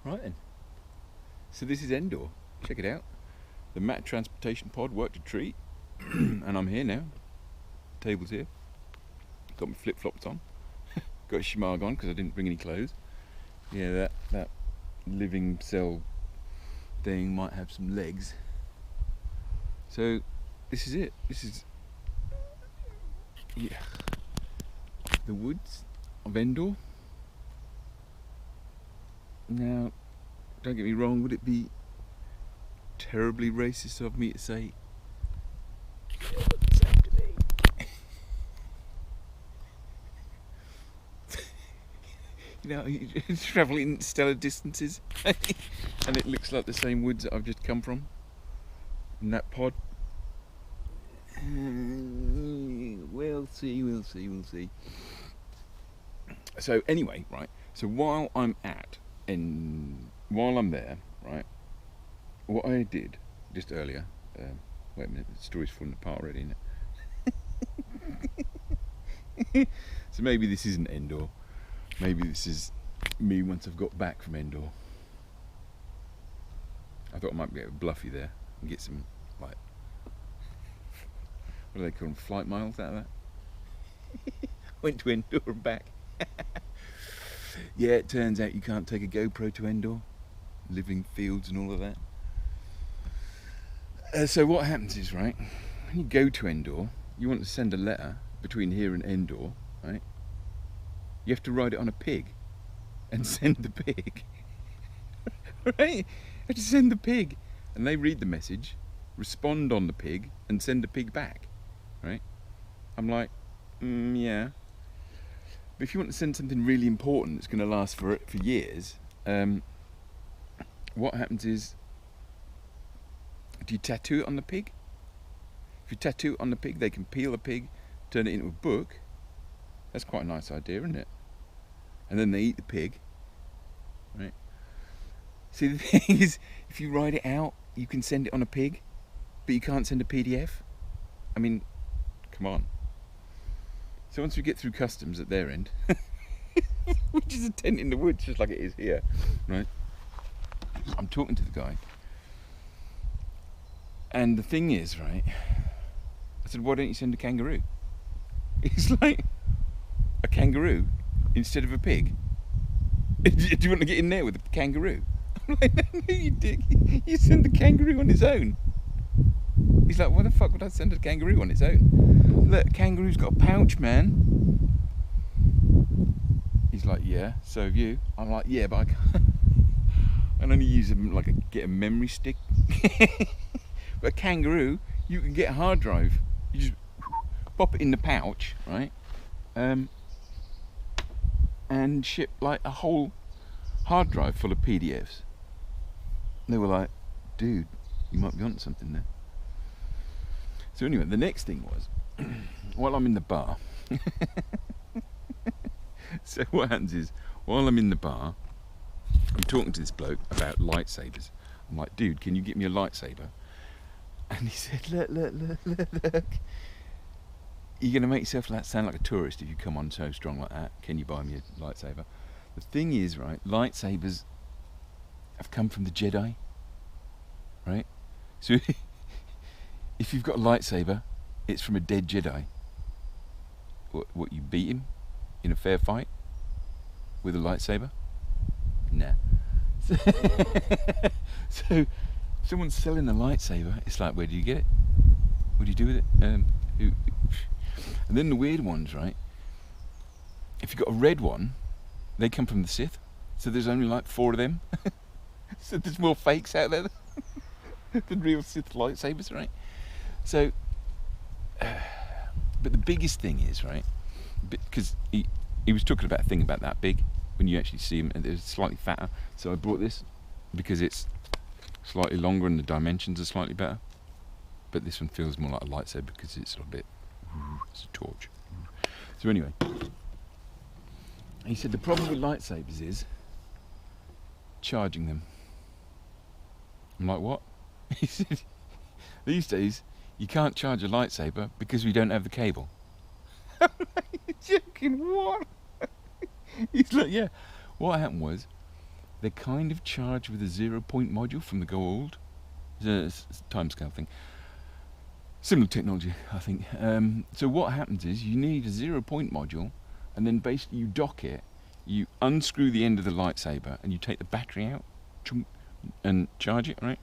Right then. So this is Endor. Check it out. The Mat Transportation Pod worked a treat. And I'm here now. Table's here. Got my flip-flops on. Got a shemagh on because I didn't bring any clothes. Yeah, that living cell thing might have some legs. So this is it. This is the woods of Endor. Now, don't get me wrong, would it be terribly racist of me to say it looked the same to me? You know, you're travelling stellar distances and it looks like the same woods that I've just come from in that pod. We'll see. So anyway, right, so while I'm there, right, what I did just earlier, wait a minute, the story's falling apart already, isn't it? So maybe this isn't Endor, maybe this is me once I've got back from Endor. I thought I might get a bluffy there and get some, like, what do they call them, flight miles out of that? Went to Endor and back. Yeah, it turns out you can't take a GoPro to Endor, living fields and all of that. So what happens is, right, when you go to Endor, you want to send a letter between here and Endor, right? You have to ride it on a pig and send the pig. Right? You have to send the pig and they read the message, respond on the pig and send the pig back, right? I'm like, yeah. But if you want to send something really important that's going to last for years, what happens is, do you tattoo it on the pig? If you tattoo it on the pig, they can peel a pig, turn it into a book. That's quite a nice idea, isn't it? And then they eat the pig, right? See, the thing is, if you write it out, you can send it on a pig, but you can't send a PDF. I mean, come on. So once we get through customs at their end, which is a tent in the woods, just like it is here, right? I'm talking to the guy. And the thing is, right, I said, why don't you send a kangaroo? He's like, a kangaroo instead of a pig? Do you want to get in there with a kangaroo? I'm like, no, you dick. You send the kangaroo on its own. He's like, why the fuck would I send a kangaroo on its own? Look, a kangaroo's got a pouch, man. He's like, yeah, so have you. I'm like, yeah, but I can't. I only use them like get a memory stick. But a kangaroo, you can get a hard drive. You just pop it in the pouch, right? And ship like a whole hard drive full of PDFs. And they were like, dude, you might be onto something there. So anyway, the next thing was, while I'm in the bar, so what happens is, while I'm in the bar, I'm talking to this bloke about lightsabers. I'm like, dude, can you get me a lightsaber? And he said, look. You're going to make yourself sound like a tourist if you come on so strong like that. Can you buy me a lightsaber? The thing is, right, lightsabers have come from the Jedi, right? So if you've got a lightsaber, it's from a dead Jedi. What, you beat him in a fair fight with a lightsaber? Nah. So someone's selling a lightsaber, it's like, where do you get it? What do you do with it? And then the weird ones, right? If you've got a red one, they come from the Sith. So there's only like 4 of them. So there's more fakes out there than real Sith lightsabers, right? So, but the biggest thing is, right, because he was talking about a thing about that big, when you actually see them, and they're slightly fatter. So I bought this because it's slightly longer and the dimensions are slightly better. But this one feels more like a lightsaber because it's a bit, it's a torch. So anyway, he said the problem with lightsabers is charging them. I'm like, what? He said, these days you can't charge a lightsaber because we don't have the cable. I'm like, you're joking, what? He's like, yeah. What happened was, they're kind of charged with a 0-point module from the gold. It's a timescale thing. Similar technology, I think. So what happens is you need a 0-point module, and then basically you dock it, you unscrew the end of the lightsaber, and you take the battery out and charge it, right?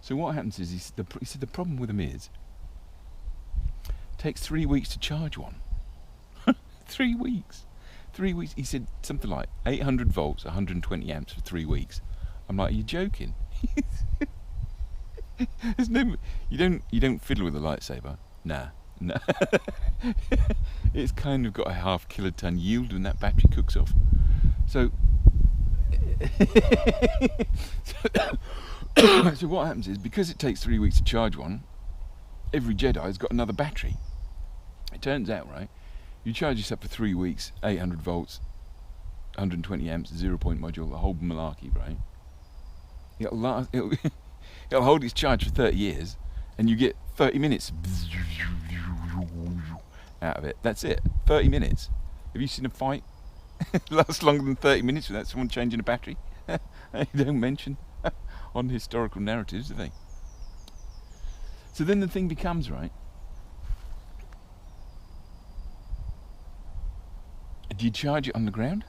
So what happens is, he said the problem with them is, it takes 3 weeks to charge one. 3 weeks. 3 weeks. He said something like 800 volts, 120 amps for 3 weeks. I'm like, are you joking? There's no, you don't fiddle with a lightsaber. Nah. It's kind of got a half kiloton yield when that battery cooks off. So so what happens is, because it takes 3 weeks to charge one, every Jedi's got another battery. It turns out, right, you charge yourself for 3 weeks, 800 volts, 120 amps, 0-point module, the whole malarkey, right? It'll hold its charge for 30 years, and you get 30 minutes out of it. That's it. 30 minutes. Have you seen a fight last longer than 30 minutes without someone changing a battery? They don't mention on historical narratives, do they? So then the thing becomes, right, do you charge it on the ground?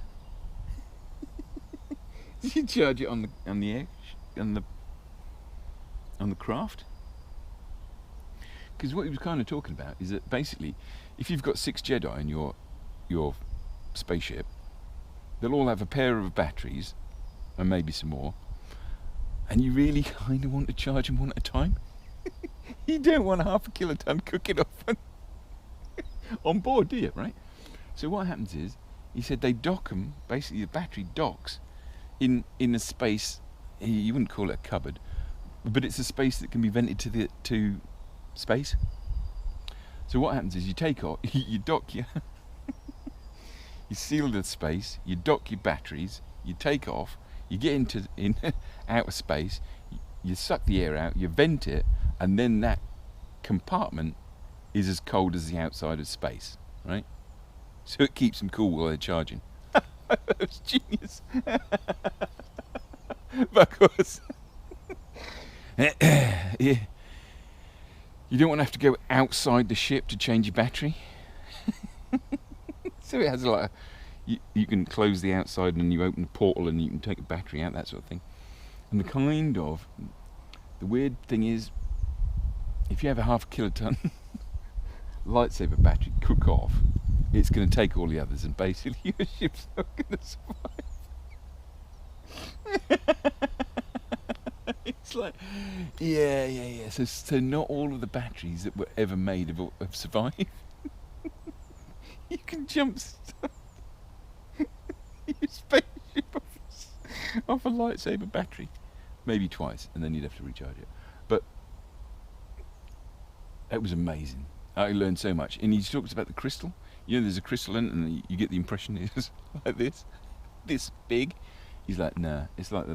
Do you charge it on the edge, on the craft? Because what he was kind of talking about is that basically, if you've got 6 Jedi in your spaceship, they'll all have a pair of batteries, and maybe some more, and you really kind of want to charge them one at a time. You don't want half a kiloton cooking off on board, do you, right? So what happens is, he said they dock them, basically the battery docks in a space, you wouldn't call it a cupboard, but it's a space that can be vented to space. So what happens is, you take off, you dock your, you seal the space, you dock your batteries, you take off, you get into outer space, you suck the air out, you vent it, and then that compartment is as cold as the outside of space, right? So it keeps them cool while they're charging. That was genius. But of course, yeah, you don't want to have to go outside the ship to change your battery. So it has like you can close the outside and you open the portal and you can take a battery out, that sort of thing. And the weird thing is, if you have a half kiloton lightsaber battery cook off, it's going to take all the others, and basically your ship's not going to survive. It's like, yeah. So not all of the batteries that were ever made have survived. You can jump start your spaceship off a lightsaber battery, maybe twice, and then you'd have to recharge it. But it was amazing. I learned so much. And he talks about the crystal. You know, there's a crystal in it, and you get the impression it's like this big. He's like, nah, it's like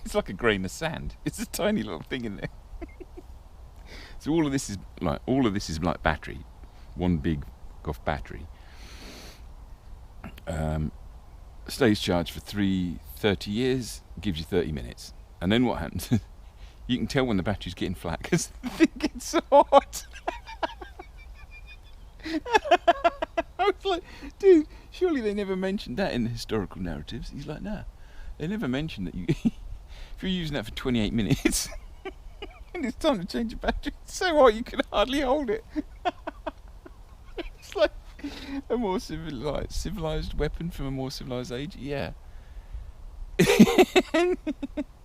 it's like a grain of sand. It's a tiny little thing in there. So all of this is like battery, one big off battery. Stays charged for 30 years, gives you 30 minutes, and then what happens? You can tell when the battery's getting flat because the thing gets so hot. I was like, dude, surely they never mentioned that in the historical narratives. He's like, nah, they never mentioned that if you're using that for 28 minutes and it's time to change your battery, it's so hot you can hardly hold it. It's like a more civilized weapon from a more civilized age. Yeah.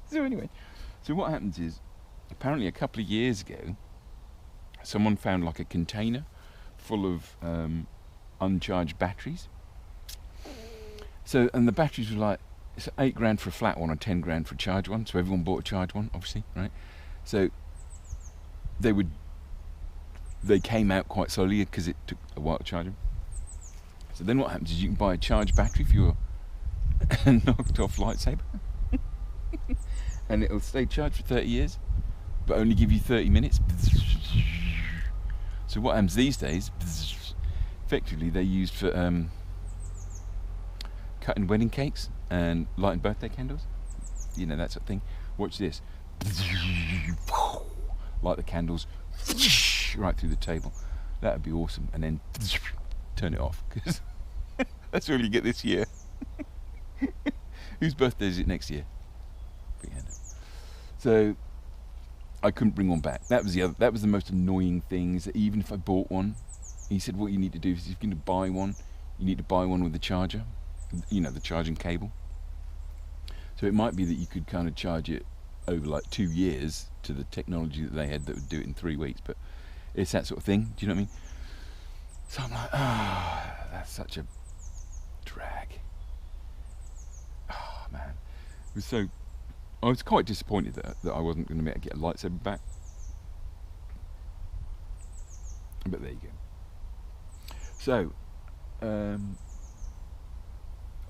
So anyway, so what happens is, apparently a couple of years ago, someone found like a container full of uncharged batteries. So, and the batteries were like, it's $8,000 for a flat one or $10,000 for a charged one. So everyone bought a charged one, obviously, right? So they came out quite slowly because it took a while to charge them. So then what happens is, you can buy a charged battery for your knocked off lightsaber, and it'll stay charged for 30 years, but only give you 30 minutes. So what happens these days, effectively they're used for cutting wedding cakes. and lighting birthday candles. You know, that sort of thing. Watch this. Light the candles right through the table. That would be awesome. And then turn it off, because that's all you get this year. Whose birthday is it next year? But yeah, no. So I couldn't bring one back. That was the most annoying thing. Is that even if I bought one, he said what you need to do is if you're going to buy one, you need to buy one with the charger. You know, the charging cable. So it might be that you could kind of charge it over like 2 years to the technology that they had that would do it in 3 weeks, but it's that sort of thing. Do you know what I mean? So I'm like, that's such a drag. Oh man, it was so. I was quite disappointed that I wasn't going to be able to get a lightsaber back. But there you go. So, the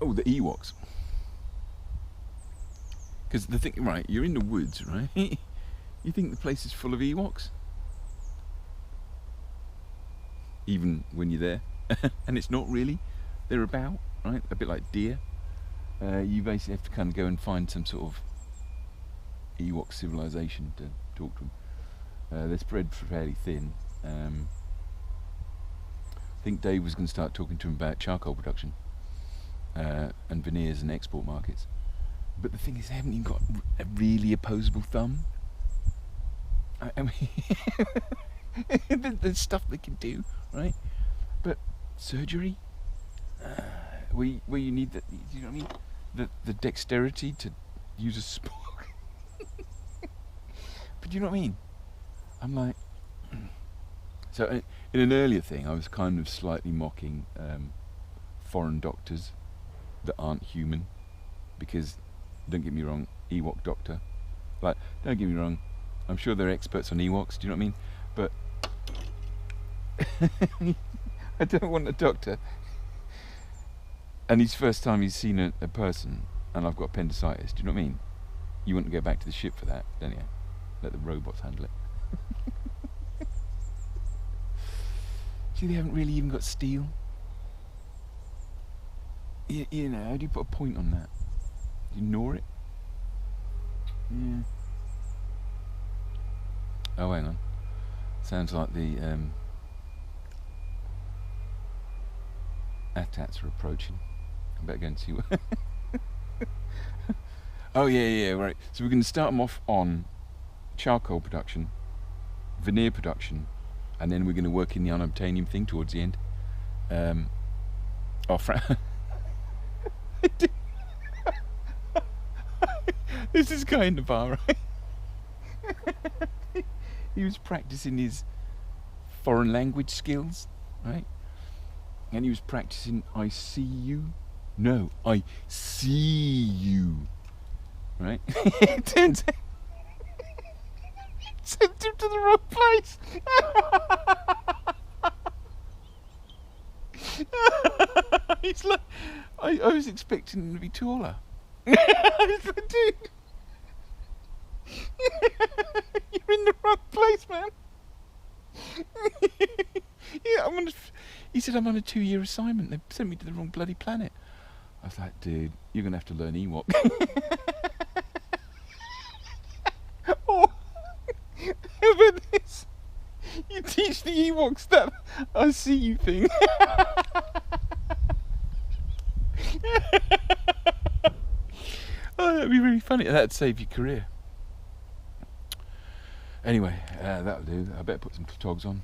Ewoks. Because the thing, right, you're in the woods, right? You think the place is full of Ewoks? Even when you're there. And it's not really. They're about, right? A bit like deer. You basically have to kind of go and find some sort of Ewok civilization to talk to them. They're spread fairly thin. I think Dave was going to start talking to him about charcoal production and veneers and export markets. But the thing is, they haven't even got a really opposable thumb. I mean, there's stuff they can do, right? But surgery, where you need the, you know what I mean, the dexterity to use a spork. But you know what I mean? I'm like, so in an earlier thing, I was kind of slightly mocking foreign doctors that aren't human, because. Don't get me wrong, Ewok doctor. Like, don't get me wrong, I'm sure they're experts on Ewoks, do you know what I mean? But I don't want a doctor. And his first time he's seen a person, and I've got appendicitis, do you know what I mean? You want to go back to the ship for that, don't you? Let the robots handle it. See, they haven't really even got steel. You know, how do you put a point on that? Ignore it. Yeah. Oh, hang on. Sounds like the AT-ATs are approaching. I better go and see what. Oh yeah, right. So we're going to start them off on charcoal production, veneer production, and then we're going to work in the unobtainium thing towards the end. There's this guy in the bar, right? He was practicing his foreign language skills, right? And he was practicing, I see you. No, I see you. Right? It turns out sent him to the wrong place. He's like, I was expecting him to be taller. I was like, dude, you're in the wrong place, man. Yeah, he said I'm on a 2-year assignment. They sent me to the wrong bloody planet. I was like, dude, you're gonna have to learn Ewok. Or how about this? You teach the Ewoks that I see you thing. Oh, that'd be really funny. That'd save your career. Anyway, that'll do. I better put some togs on.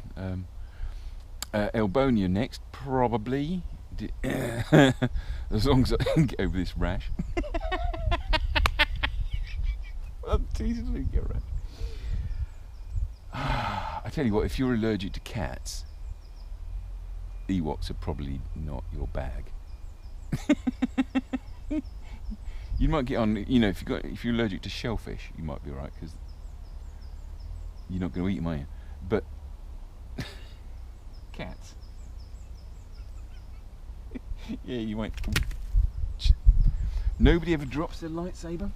Elbonia next, probably. As long as I can get over this rash. I'm teasing so you get a rash. I tell you what, if you're allergic to cats, Ewoks are probably not your bag. You might get on, you know, if you're allergic to shellfish, you might be alright, because you're not going to eat them, are you? But cats, yeah, you might. Nobody ever drops their lightsaber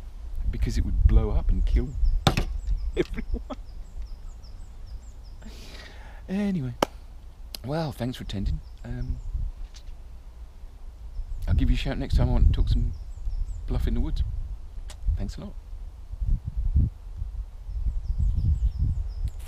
because it would blow up and kill everyone. Anyway, well, thanks for attending. I'll give you a shout next time I want to talk some bluff in the woods. Thanks a lot.